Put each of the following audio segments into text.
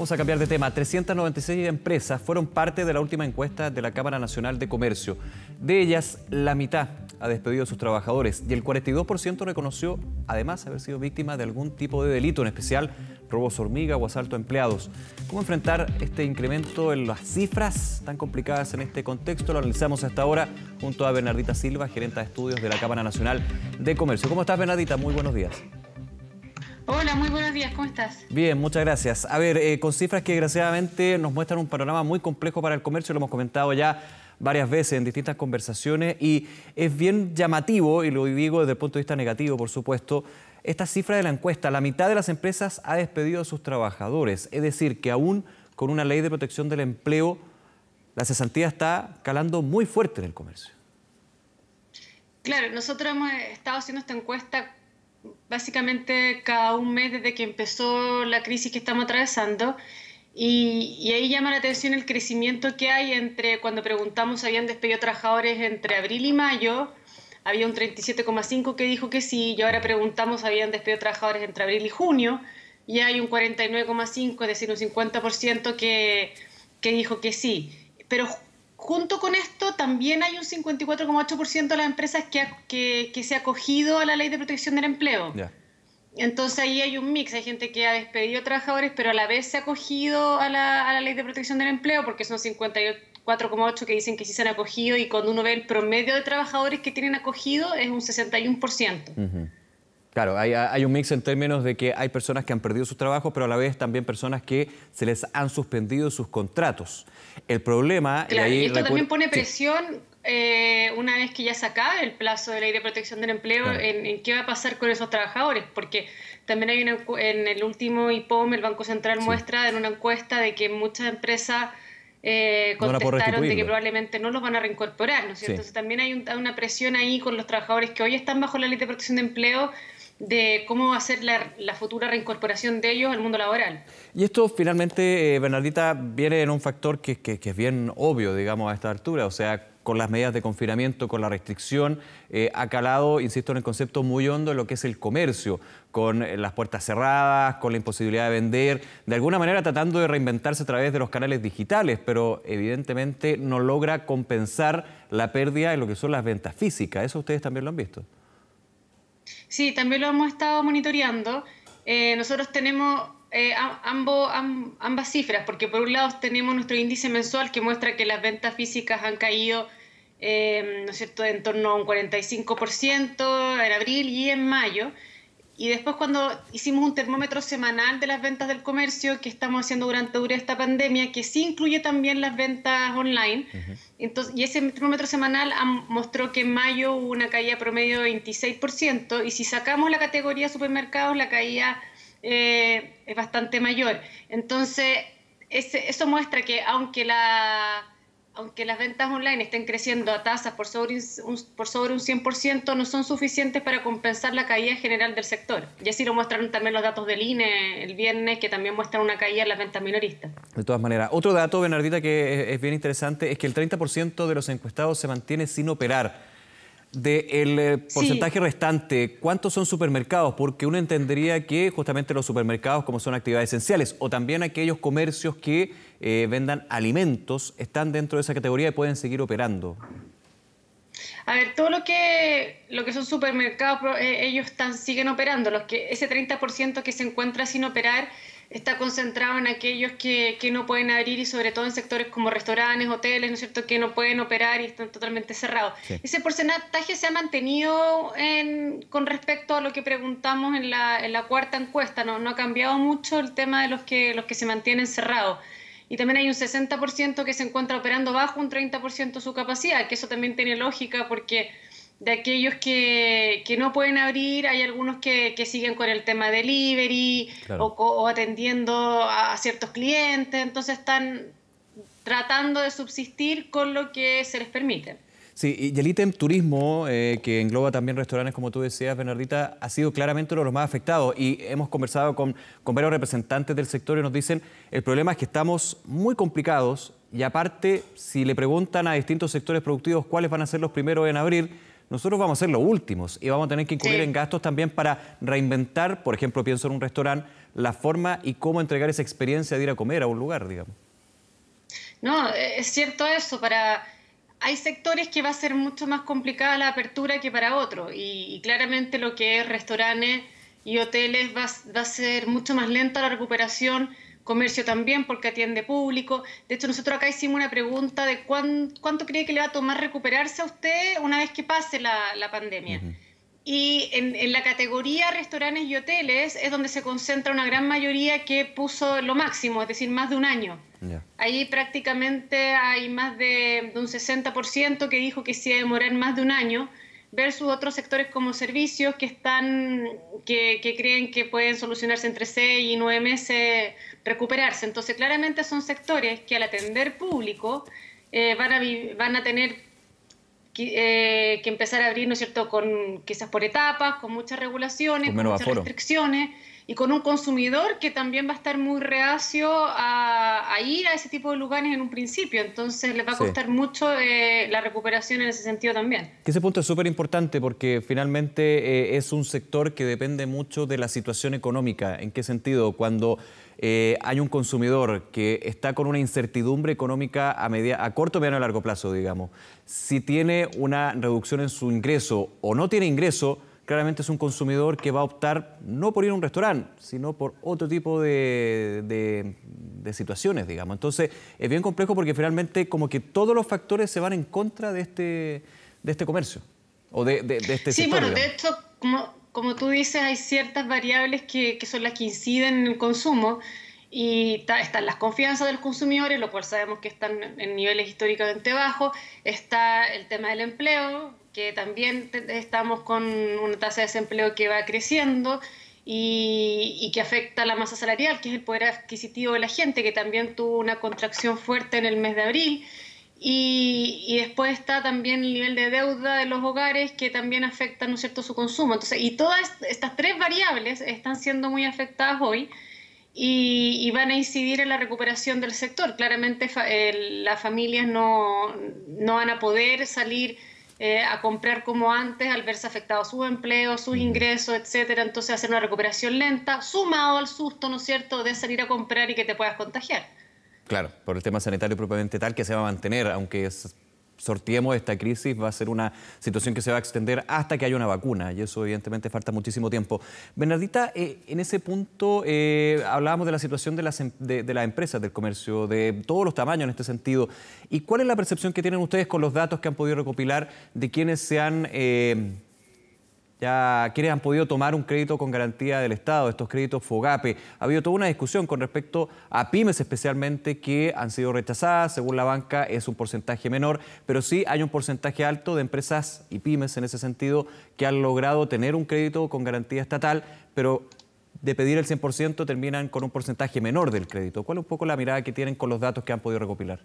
Vamos a cambiar de tema. 396 empresas fueron parte de la última encuesta de la Cámara Nacional de Comercio. De ellas, la mitad ha despedido a sus trabajadores y el 42% reconoció, además, haber sido víctima de algún tipo de delito, en especial robos hormiga o asalto a empleados. ¿Cómo enfrentar este incremento en las cifras tan complicadas en este contexto? Lo analizamos hasta ahora junto a Bernardita Silva, gerenta de estudios de la Cámara Nacional de Comercio. ¿Cómo estás, Bernardita? Muy buenos días. Hola, muy buenos días, ¿cómo estás? Bien, muchas gracias. A ver, con cifras que desgraciadamente nos muestran un panorama muy complejo para el comercio, lo hemos comentado ya varias veces en distintas conversaciones y es bien llamativo, y lo digo desde el punto de vista negativo, por supuesto, esta cifra de la encuesta. La mitad de las empresas ha despedido a sus trabajadores, es decir, que aún con una ley de protección del empleo, la cesantía está calando muy fuerte en el comercio. Claro, nosotros hemos estado haciendo esta encuesta básicamente cada un mes desde que empezó la crisis que estamos atravesando y ahí llama la atención el crecimiento que hay entre cuando preguntamos habían despedido trabajadores entre abril y mayo, había un 37,5% que dijo que sí, y ahora preguntamos habían despedido trabajadores entre abril y junio y hay un 49,5%, es decir, un 50% que dijo que sí. Pero junto con esto también hay un 54,8% de las empresas que se ha acogido a la ley de protección del empleo. Ya. Entonces ahí hay un mix, hay gente que ha despedido trabajadores pero a la vez se ha acogido a la ley de protección del empleo, porque son 54,8% que dicen que sí se han acogido, y cuando uno ve el promedio de trabajadores que tienen acogido es un 61%. Claro, hay un mix en términos de que hay personas que han perdido sus trabajos, pero a la vez también personas que se les han suspendido sus contratos. El problema... Claro, y esto también pone presión una vez que ya se acabe el plazo de ley de protección del empleo, claro, en qué va a pasar con esos trabajadores, porque también hay en el último IPOM, el Banco Central muestra en una encuesta de que muchas empresas contestaron de que probablemente no los van a reincorporar, ¿no es cierto? Entonces también hay una presión ahí con los trabajadores que hoy están bajo la ley de protección de empleo, de cómo va a ser la futura reincorporación de ellos al mundo laboral. Y esto finalmente, Bernardita, viene en un factor que es bien obvio, digamos, a esta altura. O sea, con las medidas de confinamiento, con la restricción, ha calado, insisto, en el concepto muy hondo en lo que es el comercio, con las puertas cerradas, con la imposibilidad de vender, de alguna manera tratando de reinventarse a través de los canales digitales, pero evidentemente no logra compensar la pérdida en lo que son las ventas físicas. ¿Eso ustedes también lo han visto? Sí, también lo hemos estado monitoreando. Nosotros tenemos ambas cifras, porque por un lado tenemos nuestro índice mensual que muestra que las ventas físicas han caído, ¿no es cierto?, en torno a un 45% en abril y en mayo. Y después cuando hicimos un termómetro semanal de las ventas del comercio que estamos haciendo durante esta pandemia, que sí incluye también las ventas online, entonces, y ese termómetro semanal mostró que en mayo hubo una caída promedio de 26%, y si sacamos la categoría supermercados, la caída es bastante mayor. Entonces, eso muestra que aunque las ventas online estén creciendo a tasas por sobre un 100%, no son suficientes para compensar la caída general del sector. Y así lo muestran también los datos del INE el viernes, que también muestran una caída en las ventas minoristas. De todas maneras, otro dato, Bernardita, que es bien interesante, es que el 30% de los encuestados se mantiene sin operar. Del porcentaje restante, ¿cuántos son supermercados? Porque uno entendería que justamente los supermercados, como son actividades esenciales, o también aquellos comercios que vendan alimentos, están dentro de esa categoría y pueden seguir operando. A ver, todo lo que son supermercados, ellos siguen operando. Ese 30% que se encuentra sin operar está concentrado en aquellos que no pueden abrir, y sobre todo en sectores como restaurantes, hoteles, ¿no es cierto?, que no pueden operar y están totalmente cerrados. Sí. Ese porcentaje se ha mantenido con respecto a lo que preguntamos en la cuarta encuesta. No ha cambiado mucho el tema de los que se mantienen cerrados. Y también hay un 60% que se encuentra operando bajo un 30% de su capacidad, que eso también tiene lógica, porque de aquellos que no pueden abrir, hay algunos que siguen con el tema delivery, claro, o atendiendo a ciertos clientes, entonces están tratando de subsistir con lo que se les permite. Sí, y el ítem turismo, que engloba también restaurantes, como tú decías, Bernardita, ha sido claramente uno de los más afectados, y hemos conversado con varios representantes del sector y nos dicen el problema es que estamos muy complicados, y aparte, si le preguntan a distintos sectores productivos cuáles van a ser los primeros en abrir, nosotros vamos a ser los últimos y vamos a tener que incurrir en gastos también para reinventar, por ejemplo, pienso en un restaurante, la forma y cómo entregar esa experiencia de ir a comer a un lugar, digamos. No, es cierto eso. Hay sectores que va a ser mucho más complicada la apertura que para otros y claramente lo que es restaurantes y hoteles va a ser mucho más lenta la recuperación, comercio también porque atiende público. De hecho, nosotros acá hicimos una pregunta de cuánto cree que le va a tomar recuperarse a usted una vez que pase la pandemia. Uh-huh. Y en la categoría restaurantes y hoteles es donde se concentra una gran mayoría que puso lo máximo, es decir, más de un año. Yeah. Ahí prácticamente hay más de un 60% que dijo que se iba a demorar más de un año, versus otros sectores como servicios que creen que pueden solucionarse entre 6 y 9 meses recuperarse. Entonces, claramente son sectores que al atender público van a tener que empezar a abrir, ¿no es cierto?, quizás por etapas, con muchas regulaciones, con muchas restricciones, y con un consumidor que también va a estar muy reacio a ir a ese tipo de lugares en un principio. Entonces les va a costar mucho la recuperación en ese sentido también. Ese punto es súper importante porque finalmente es un sector que depende mucho de la situación económica. ¿En qué sentido? Cuando hay un consumidor que está con una incertidumbre económica a corto, mediano y largo plazo, digamos. Si tiene una reducción en su ingreso o no tiene ingreso, claramente es un consumidor que va a optar no por ir a un restaurante, sino por otro tipo de situaciones, digamos. Entonces, es bien complejo porque finalmente como que todos los factores se van en contra de este comercio o de este sector. Sí, bueno, digamos. de hecho, como tú dices, hay ciertas variables que son las que inciden en el consumo y están las confianzas de los consumidores, lo cual sabemos que están en niveles históricamente bajos, está el tema del empleo, que también estamos con una tasa de desempleo que va creciendo y que afecta la masa salarial, que es el poder adquisitivo de la gente, que también tuvo una contracción fuerte en el mes de abril. Y después está también el nivel de deuda de los hogares que también afecta, ¿no es cierto?, su consumo. Entonces, y todas estas tres variables están siendo muy afectadas hoy y van a incidir en la recuperación del sector. Claramente las familias no van a poder salir a comprar como antes al verse afectados sus empleos, sus ingresos, etcétera. Entonces, hacer una recuperación lenta, sumado al susto, ¿no es cierto?, de salir a comprar y que te puedas contagiar. Claro, por el tema sanitario propiamente tal, que se va a mantener, aunque sorteemos esta crisis, va a ser una situación que se va a extender hasta que haya una vacuna, y eso evidentemente falta muchísimo tiempo. Bernardita, en ese punto hablábamos de la situación de las empresas del comercio, de todos los tamaños en este sentido. ¿Y cuál es la percepción que tienen ustedes con los datos que han podido recopilar de quienes quienes han podido tomar un crédito con garantía del Estado, estos créditos FOGAPE? Ha habido toda una discusión con respecto a pymes especialmente que han sido rechazadas. Según la banca es un porcentaje menor, pero sí hay un porcentaje alto de empresas y pymes en ese sentido que han logrado tener un crédito con garantía estatal, pero de pedir el 100% terminan con un porcentaje menor del crédito. ¿Cuál es un poco la mirada que tienen con los datos que han podido recopilar?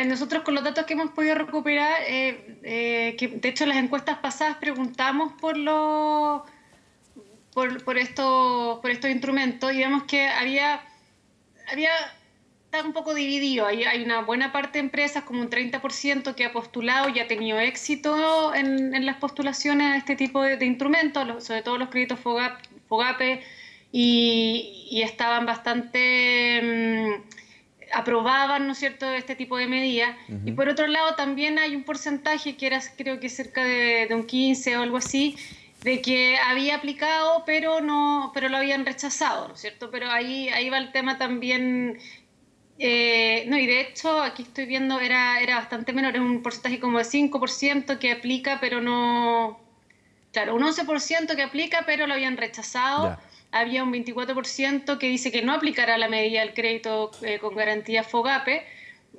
Nosotros con los datos que hemos podido recuperar, que de hecho en las encuestas pasadas preguntamos por estos instrumentos y vemos que está un poco dividido. Hay una buena parte de empresas, como un 30%, que ha postulado y ha tenido éxito en las postulaciones a este tipo de instrumentos, sobre todo los créditos FOGAPE, y estaban bastante... aprobaban, ¿no es cierto?, este tipo de medidas. Y por otro lado también hay un porcentaje que era, creo que cerca de un 15 o algo así, de que había aplicado pero lo habían rechazado, ¿no es cierto? Pero ahí va el tema también. Y de hecho aquí estoy viendo era bastante menor, es un porcentaje como de 5% que aplica pero no... Claro, un 11% que aplica pero lo habían rechazado. Ya. Había un 24% que dice que no aplicará la medida del crédito con garantía FOGAPE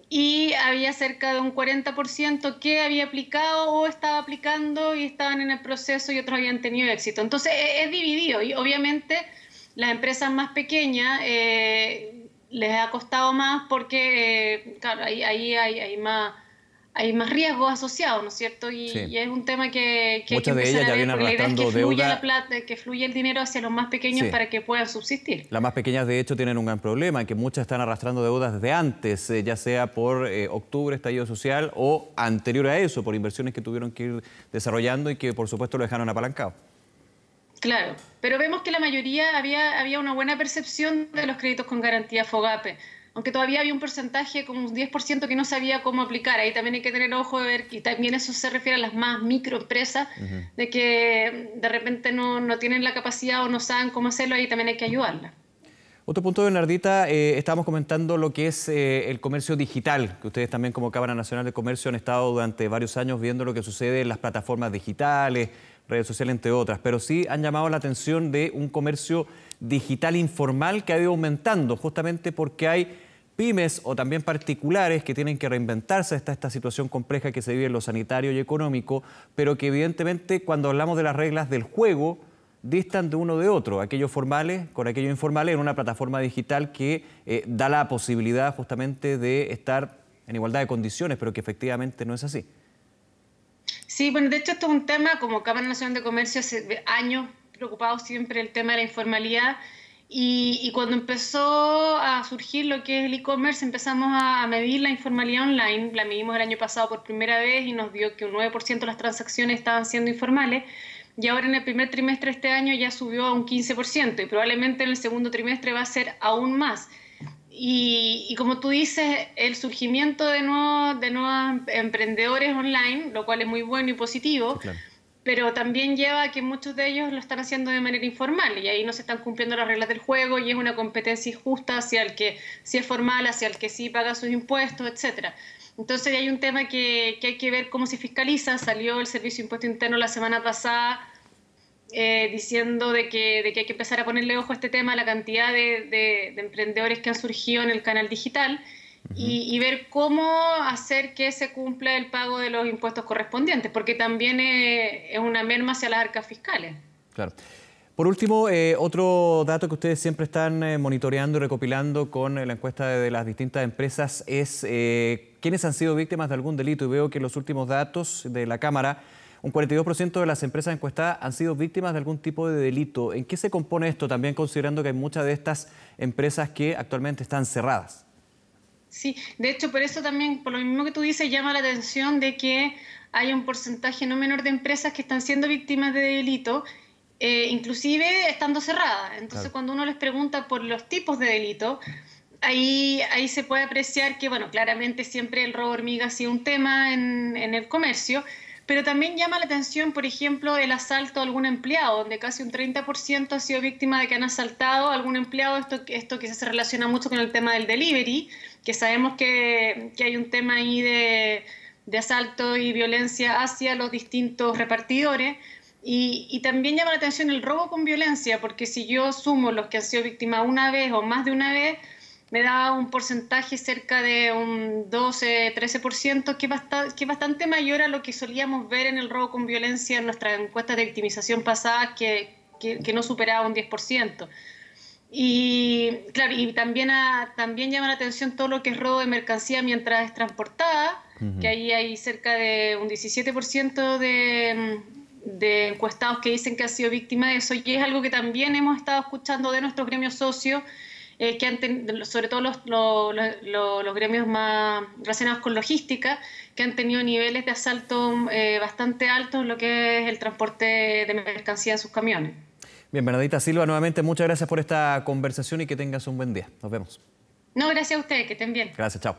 y había cerca de un 40% que había aplicado o estaba aplicando y estaban en el proceso y otros habían tenido éxito. Entonces es dividido y obviamente las empresas más pequeñas les ha costado más porque claro, ahí hay más riesgos asociados, ¿no es cierto? Y es un tema que muchas hay que de ellas ya vienen arrastrando deuda, que fluya el dinero hacia los más pequeños para que puedan subsistir. Las más pequeñas, de hecho, tienen un gran problema, que muchas están arrastrando deudas desde antes, ya sea por octubre, estallido social, o anterior a eso, por inversiones que tuvieron que ir desarrollando y que, por supuesto, lo dejaron apalancado. Claro, pero vemos que la mayoría había una buena percepción de los créditos con garantía FOGAPE, aunque todavía había un porcentaje, como un 10%, que no sabía cómo aplicar. Ahí también hay que tener ojo de ver, y también eso se refiere a las más microempresas, de que de repente no tienen la capacidad o no saben cómo hacerlo, ahí también hay que ayudarlas. Otro punto, Bernardita, estábamos comentando lo que es el comercio digital, que ustedes también como Cámara Nacional de Comercio han estado durante varios años viendo lo que sucede en las plataformas digitales, redes sociales, entre otras, pero sí han llamado la atención de un comercio digital informal que ha ido aumentando, justamente porque hay pymes o también particulares que tienen que reinventarse. Está esta situación compleja que se vive en lo sanitario y económico, pero que evidentemente cuando hablamos de las reglas del juego, distan de uno de otro, aquellos formales con aquellos informales en una plataforma digital que da la posibilidad justamente de estar en igualdad de condiciones, pero que efectivamente no es así. Sí, bueno, de hecho esto es un tema, como Cámara Nacional de Comercio, hace años preocupados siempre el tema de la informalidad, y cuando empezó a surgir lo que es el e-commerce, empezamos a medir la informalidad online. La medimos el año pasado por primera vez y nos dio que un 9% de las transacciones estaban siendo informales. Y ahora en el primer trimestre de este año ya subió a un 15% y probablemente en el segundo trimestre va a ser aún más. Y como tú dices, el surgimiento de nuevos emprendedores online, lo cual es muy bueno y positivo, Sí, claro. pero también lleva a que muchos de ellos lo están haciendo de manera informal y ahí no se están cumpliendo las reglas del juego y es una competencia injusta hacia el que sí es formal, hacia el que sí paga sus impuestos, etcétera. Entonces hay un tema que hay que ver cómo se fiscaliza. Salió el Servicio de Impuesto Interno la semana pasada diciendo de que hay que empezar a ponerle ojo a este tema, a la cantidad de emprendedores que han surgido en el canal digital y ver cómo hacer que se cumpla el pago de los impuestos correspondientes, porque también es una merma hacia las arcas fiscales. Claro. Por último, otro dato que ustedes siempre están monitoreando y recopilando con la encuesta de las distintas empresas es quiénes han sido víctimas de algún delito. Y veo que en los últimos datos de la Cámara, un 42% de las empresas encuestadas han sido víctimas de algún tipo de delito. ¿En qué se compone esto? También considerando que hay muchas de estas empresas que actualmente están cerradas. Sí, de hecho, por eso también, por lo mismo que tú dices, llama la atención de que hay un porcentaje no menor de empresas que están siendo víctimas de delito, inclusive estando cerradas. Entonces, Claro. cuando uno les pregunta por los tipos de delito, ahí se puede apreciar que, bueno, claramente siempre el robo hormiga ha sido un tema en el comercio, pero también llama la atención, por ejemplo, el asalto a algún empleado, donde casi un 30% ha sido víctima de que han asaltado a algún empleado. Esto que se relaciona mucho con el tema del delivery, que sabemos que hay un tema ahí de asalto y violencia hacia los distintos repartidores. Y también llama la atención el robo con violencia, porque si yo sumo los que han sido víctimas una vez o más de una vez, me da un porcentaje cerca de un 12-13%, que es bastante mayor a lo que solíamos ver en el robo con violencia en nuestras encuestas de victimización pasadas, que no superaba un 10%. Y claro, y también llama la atención todo lo que es robo de mercancía mientras es transportada, que ahí hay cerca de un 17% de encuestados que dicen que ha sido víctima de eso, y es algo que también hemos estado escuchando de nuestros gremios socios, sobre todo los gremios más relacionados con logística, que han tenido niveles de asalto bastante altos en lo que es el transporte de mercancía en sus camiones. Bien, Bernardita Silva, nuevamente muchas gracias por esta conversación y que tengas un buen día. Nos vemos. No, gracias a ustedes, que estén bien. Gracias, chao.